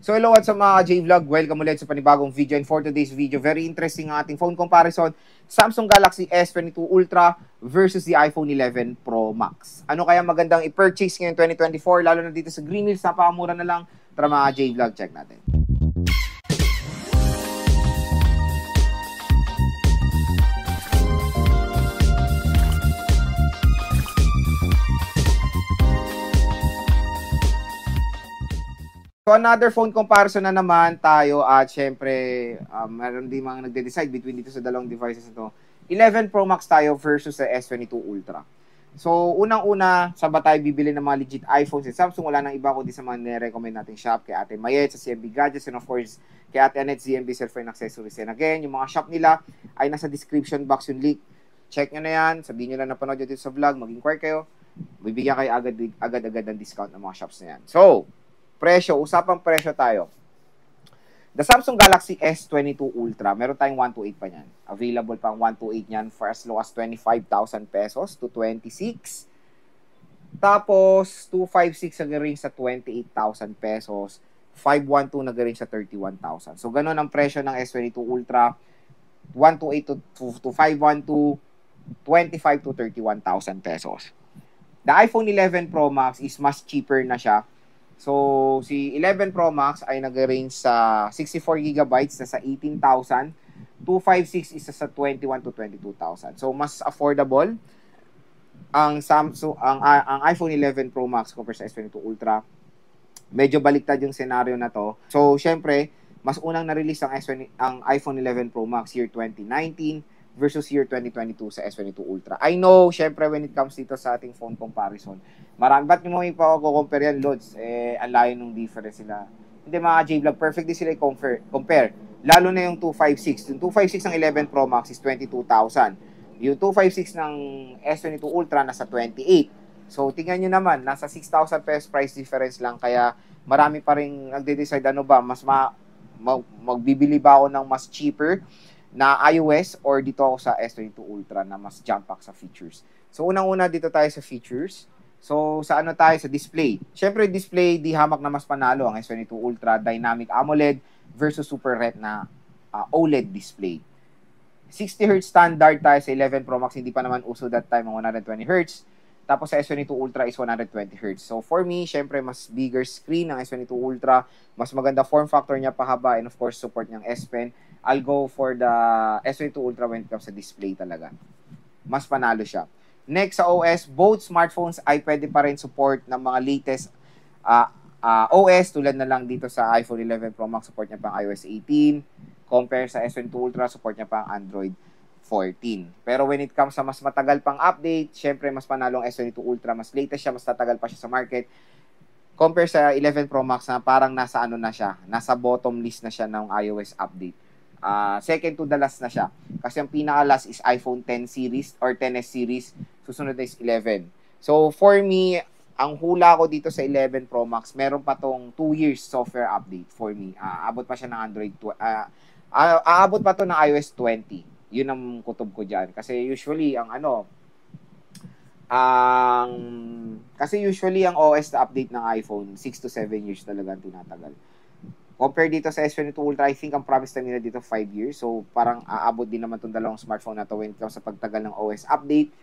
So hello at sa mga J-Vlog, welcome ulit sa panibagong video, and for today's video, very interesting ang ating phone comparison, Samsung Galaxy S22 Ultra versus the iPhone 11 Pro Max. Ano kaya magandang i-purchase ngayon 2024, lalo na dito sa Green Hills, napakamura na lang. Tara mga J-Vlog, check natin. So another phone comparison na naman tayo at syempre meron din mga nagde-decide between dito sa dalawang devices na to. 11 Pro Max tayo versus sa S22 Ultra. So unang-una, saan ba tayo bibili ng mga legit iPhones sa Samsung? Wala nang iba kundi sa mga nire-recommend nating shop kay Ate Mayet sa CMB Gadgets, and of course kay Ate Annette CMB Cellphone Accessories. And again, yung mga shop nila ay nasa description box yung link. Check nyo na yan, sabihin nyo lang napanood nyo dito sa vlog, mag-inquire kayo, bibigyan kayo agad-agad ng discount ng mga shops na yan. So, presyo, usapang presyo tayo. The Samsung Galaxy S22 Ultra, meron tayong 128 pa niyan. Available pang 128 niyan for as low as 25,000 pesos to 26. Tapos, 256 nag-range sa 28,000 pesos. 512 nag-range sa 31,000. So, ganun ang presyo ng S22 Ultra. 128 to 512, 25 to 31,000 pesos. The iPhone 11 Pro Max is much cheaper na siya. So, si 11 Pro Max ay nag-range sa 64GB na sa 18,000. 256 isa sa 21 to 22,000. So, mas affordable ang Samsung ang iPhone 11 Pro Max compared sa S22 Ultra. Medyo baliktad yung scenario na to. So, syempre, mas unang na-release ang iPhone 11 Pro Max year 2019 versus year 2022 sa S22 Ultra. I know, syempre, when it comes dito sa ating phone comparison, marami, ba't nyo may pa-compare yan, Lods? Ang layo nung difference sila. Hindi, mga J-Vlog, perfect din sila i-compare. Lalo na yung 256. Yung 256 ng 11 Pro Max is 22,000. Yung 256 ng S22 Ultra nasa 28. So, tingnan nyo naman, nasa 6,000 pesos price difference lang. Kaya, marami pa rin nagde-decide, ano ba, magbibili ba ako ng mas cheaper na iOS or dito ako sa S22 Ultra na mas jump pack sa features. So, unang-una dito tayo sa features. So, sa ano tayo? Sa display. Siyempre, display, di hamak na mas panalo ang S22 Ultra Dynamic AMOLED versus Super Retina OLED display. 60Hz standard tayo sa 11 Pro Max. Hindi pa naman uso that time ang 120Hz. Tapos sa S22 Ultra is 120Hz. So, for me, syempre, mas bigger screen ng S22 Ultra. Mas maganda form factor niya pahaba, and of course, support niyang S Pen. I'll go for the S22 Ultra when it comes sa display talaga. Mas panalo siya. Next sa OS, both smartphones ay pwede pa rin support ng mga latest OS, tulad na lang dito sa iPhone 11 Pro Max, support niya pang iOS 18. Compare sa S22 Ultra, support niya pang Android 14. Pero when it comes sa mas matagal pang update, syempre mas panalo ang S22 Ultra, mas latest siya, mas tatagal pa siya sa market. Compare sa 11 Pro Max na parang nasa ano na siya, nasa bottom list na siya ng iOS update. Second to the last na siya. Kasi ang pinaka-last is iPhone 10 series or 10s series. Susunod na is 11. So, for me, ang hula ko dito sa 11 Pro Max, meron pa tong 2 years software update for me. Aabot pa siya ng Android, aabot pa to ng iOS 20. Yun ang kutob ko dyan. Kasi usually, ang OS na update ng iPhone, 6 to 7 years talaga ang tinatagal. Compare dito sa S22 Ultra, I think ang promise time nila dito 5 years. So, parang aabot din naman itong dalawang smartphone na to when it comes sa pagtagal ng OS update.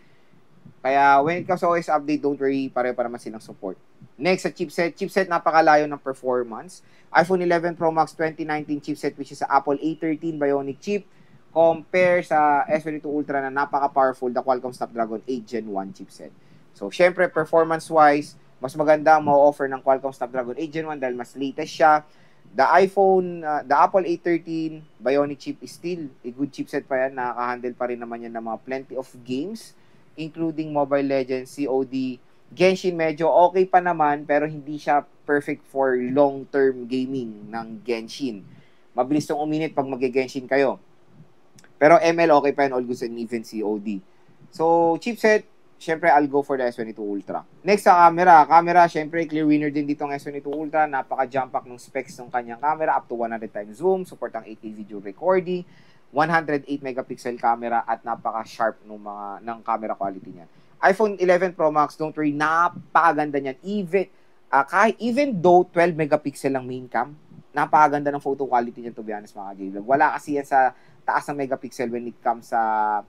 Kaya, when it comes sa OS update, don't worry, pareho pa naman silang support. Next, sa chipset. Chipset, napakalayo ng performance. iPhone 11 Pro Max 2019 chipset, which is sa Apple A13 Bionic chip. Compare sa S22 Ultra na napaka-powerful, the Qualcomm Snapdragon 8 Gen 1 chipset. So, syempre, performance-wise, mas maganda ang ma-offer ng Qualcomm Snapdragon 8 Gen 1 dahil mas latest siya. The Apple A13 Bionic chip is still a good chipset pa yan. Nakaka-handle pa rin naman yan ng mga plenty of games, including Mobile Legends, COD, Genshin. Medyo okay pa naman, pero hindi siya perfect for long-term gaming ng Genshin. Mabilis tong uminit pag mag-Genshin kayo. Pero ML okay pa yan, all goods and even COD. So, chipset, syempre, I'll go for the S22 Ultra. Next sa camera. Camera, syempre, clear winner din dito ang S22 Ultra. Napaka-jump pack ng specs ng kanyang camera. Up to 100 times zoom. Support ang 8K video recording. 108 megapixel camera. At napaka-sharp ng camera quality niya. iPhone 11 Pro Max, don't worry, napakaganda niyan. Even though 12 megapixel ang main cam, napakaganda ng photo quality niya, to be honest, mga J-Vlog. Wala kasi yan sa taas ng megapixel when it comes sa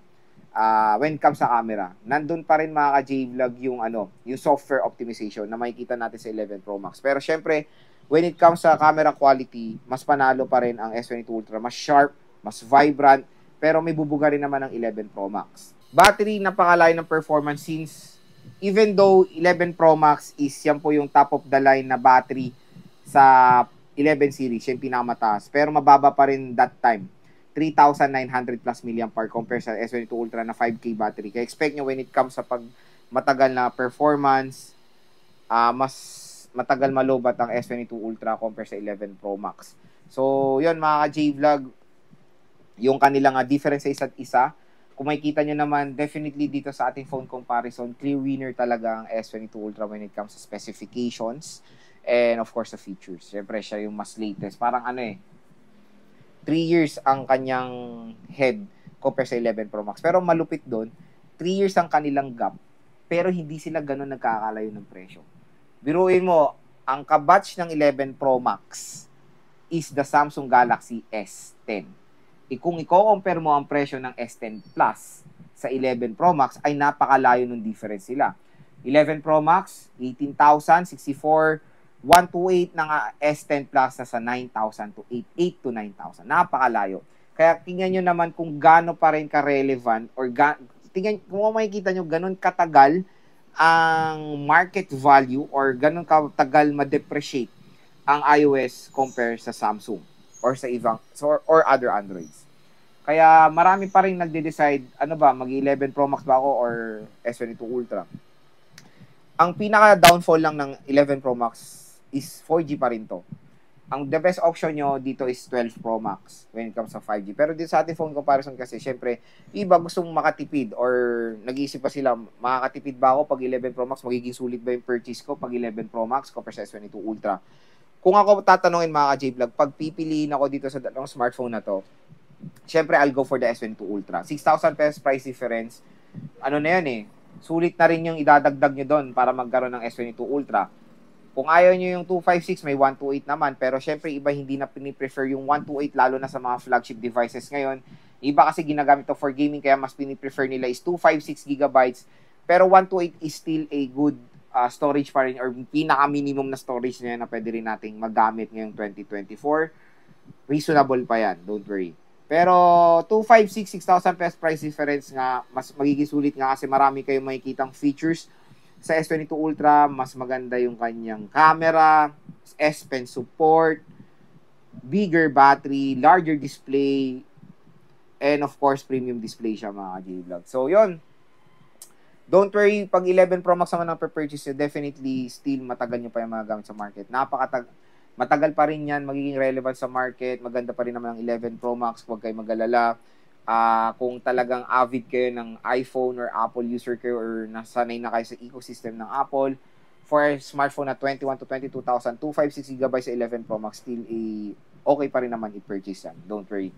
camera. Nandun pa rin, mga J-Vlog, yung software optimization na makikita natin sa 11 Pro Max. Pero syempre, when it comes sa camera quality, mas panalo pa rin ang S22 Ultra. Mas sharp, mas vibrant, pero may bubuga rin naman ang 11 Pro Max. Battery, napakalayo ng performance since even though 11 Pro Max is yan po yung top of the line na battery sa 11 series, yung pinakamataas. Pero mababa pa rin that time. 3,900 plus mAh compare sa S22 Ultra na 5K battery. Kaya expect nyo when it comes sa matagal na performance, mas matagal malobat ang S22 Ultra compare sa 11 Pro Max. So, yun mga J-Vlog, yung kanilang difference sa isa't isa. Kung makikita nyo naman, definitely dito sa ating phone comparison, clear winner talaga ang S22 Ultra when it comes to specifications and of course the features. Siyempre, siya yung mas latest. Parang 3 years ang kanyang head compare sa 11 Pro Max. Pero malupit doon, 3 years ang kanilang gap, pero hindi sila ganun nagkakalayo ng presyo. Biruin mo, ang kabatch ng 11 Pro Max is the Samsung Galaxy S10. Kung i-compare mo ang presyo ng S10 Plus sa 11 Pro Max, ay napakalayo ng difference sila. 11 Pro Max, 18,000, 64, 128 ng S10 Plus na sa 9,000 to 8 to 9,000. Napakalayo. Kaya tingnan nyo naman kung gaano pa rin ka-relevant or kung makikita nyo ganun katagal ang market value or ganun katagal ma-depreciate ang iOS compare sa Samsung or sa ibang or other Androids. Kaya marami pa rin nagde-decide, mag-11 Pro Max ba ako or S22 Ultra. Ang pinaka-downfall lang ng 11 Pro Max is 4G pa rin to. The best option nyo dito is 12 Pro Max when it comes sa 5G. Pero dito sa ating phone comparison kasi, syempre, iba gustong makatipid or nag-iisip pa sila, makakatipid ba ako pag 11 Pro Max? Magiging sulit ba yung purchase ko pag 11 Pro Max compare sa S22 Ultra? Kung ako tatanungin, mga J-Vlog, pag pipiliin ako dito sa dalawang smartphone na to, syempre, I'll go for the S22 Ultra. 6,000 pesos price difference. Na yan sulit na rin yung idadagdag nyo doon para magkaroon ng S22 Ultra. Kung ayaw nyo yung 256, may 128 naman. Pero syempre, iba hindi na piniprefer yung 128 lalo na sa mga flagship devices ngayon. Iba kasi ginagamit to for gaming kaya mas piniprefer nila is 256 gigabytes. Pero 128 is still a good storage pa rin or pinaka-minimum na storage na yan na pwede rin nating magamit ngayong 2024. Reasonable pa yan, don't worry. Pero 256, 6,000 pesos price difference nga, mas magiging sulit nga kasi marami kayong makikitang features. Sa S22 Ultra, mas maganda yung kanyang camera, S Pen support, bigger battery, larger display, and of course, premium display siya, mga J-Vlog. So, yun. Don't worry, pag 11 Pro Max naman ang purchase nyo, definitely still matagal nyo pa yung mga gamit sa market. Matagal pa rin yan, magiging relevant sa market. Maganda pa rin naman ang 11 Pro Max, huwag kayo mag-alala. Kung talagang avid kayo ng iPhone or Apple user kayo or nasanay na kayo sa ecosystem ng Apple, for a smartphone na 21 to 22,000, 256 GB sa 11 Pro Max, still okay pa rin naman i-purchase yan. Don't worry.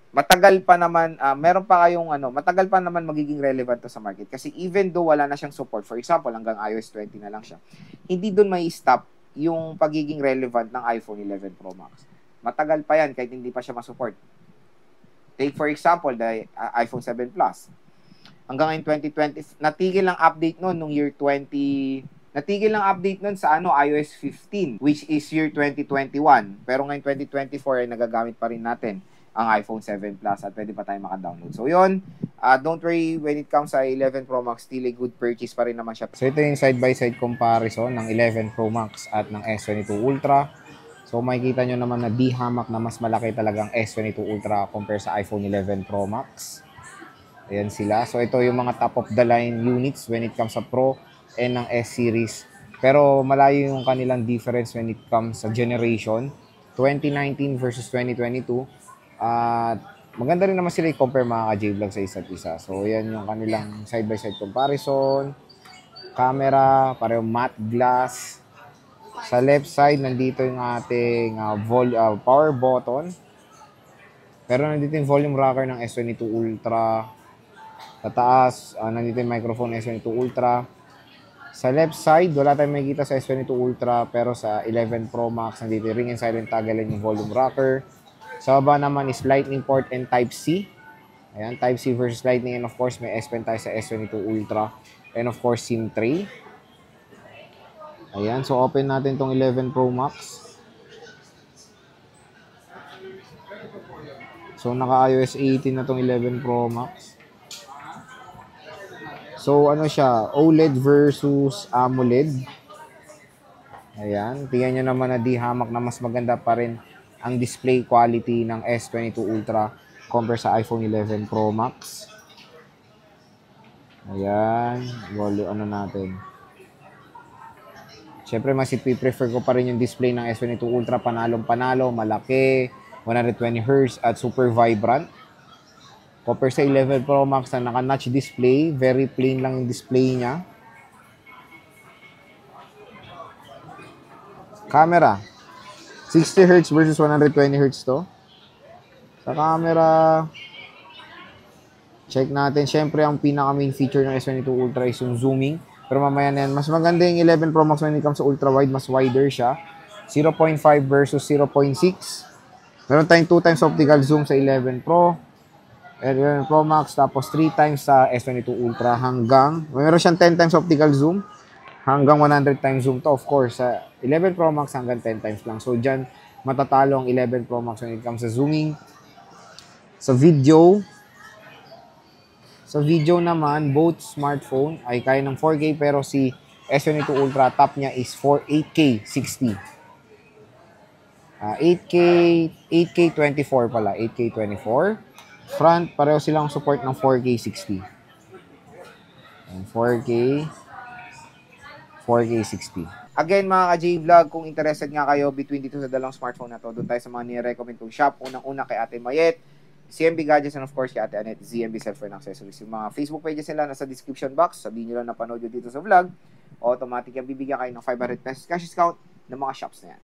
Matagal pa naman, matagal pa naman magiging relevant to sa market. Kasi even though wala na siyang support, for example, hanggang iOS 20 na lang siya, hindi doon may stop yung pagiging relevant ng iPhone 11 Pro Max. Matagal pa yan kahit hindi pa siya masupport. Take for example, the iPhone 7 Plus. Hanggang ngayon 2020, natigil lang update noon nung year 20, natigil lang update noon sa iOS 15, which is year 2021. Pero ngayon 2024 ay nagagamit pa rin natin ang iPhone 7 Plus at pwede pa tayo maka-download. So yun, don't worry when it comes sa 11 Pro Max, still a good purchase pa rin naman siya. So ito yung side-by-side comparison ng 11 Pro Max at ng S22 Ultra. So makikita nyo naman na di hamak na mas malaki talagang S22 Ultra compare sa iPhone 11 Pro Max. Ayan sila. So ito yung mga top of the line units when it comes sa Pro and ng S series. Pero malayo yung kanilang difference when it comes sa generation. 2019 versus 2022. At maganda rin naman sila i-compare mga ka-J-Vlog sa isa't isa. So ayan yung kanilang side-by-side comparison. Camera, pareho matte glass. Sa left side, nandito yung ating power button. Pero nandito yung volume rocker ng S22 Ultra. Sa taas, nandito yung microphone S22 Ultra. Sa left side, wala tayong makikita sa S22 Ultra, pero sa 11 Pro Max, nandito ring and silent toggle yung volume rocker. Sa baba naman is Lightning port and Type-C. Ayan, Type-C versus Lightning, and of course, may S Pen tayo sa S22 Ultra. And of course, SIM tray. Ayan, so open natin tong 11 Pro Max. So, naka-iOS 18 na tong 11 Pro Max. So, ano siya? OLED versus AMOLED. Ayan. Tingnan nyo naman na di hamak na mas maganda pa rin ang display quality ng S22 Ultra compare sa iPhone 11 Pro Max. Ayan. Ano natin. Siyempre, mas ipiprefer ko pa rin yung display ng S22 Ultra. Panalong-panalo, malaki, 120Hz at super vibrant. Compare sa 11 Pro Max na naka-notch display, very plain lang yung display niya. Camera, 60Hz versus 120Hz to. Sa camera, check natin. Siyempre, ang pinaka-main feature ng S22 Ultra is yung zooming. Pero mamaya na yan, mas maganda yung 11 Pro Max when it comes to ultra-wide, mas wider siya. 0.5 versus 0.6. Meron tayong 2 times optical zoom sa 11 Pro. 11 Pro Max, tapos 3 times sa S22 Ultra hanggang, meron siyang 10 times optical zoom, hanggang 100 times zoom to. Of course, sa 11 Pro Max hanggang 10 times lang. So, dyan, matatalo ang 11 Pro Max when it comes sa zooming. Sa video naman, both smartphone ay kaya ng 4K, pero si S22 Ultra, top niya is 8K 60. 8K 24 pala, 8K 24. Front, pareho silang support ng 4K 60. And 4K 60. Again, mga ka-J-Vlog, kung interested nga kayo between dito sa dalawang smartphone na to, doon tayo sa mga nire-recommend kong shop. Unang-una kay Ate Mayet, CMB Gadgets, and of course kay Ate Annette, ZMB Cellphone Accessories. Yung mga Facebook pages nila nasa description box. Sabihin nyo lang na panood nyo dito sa vlog. Automatic yung bibigyan kayo ng 500 pesos cash discount ng mga shops na yan.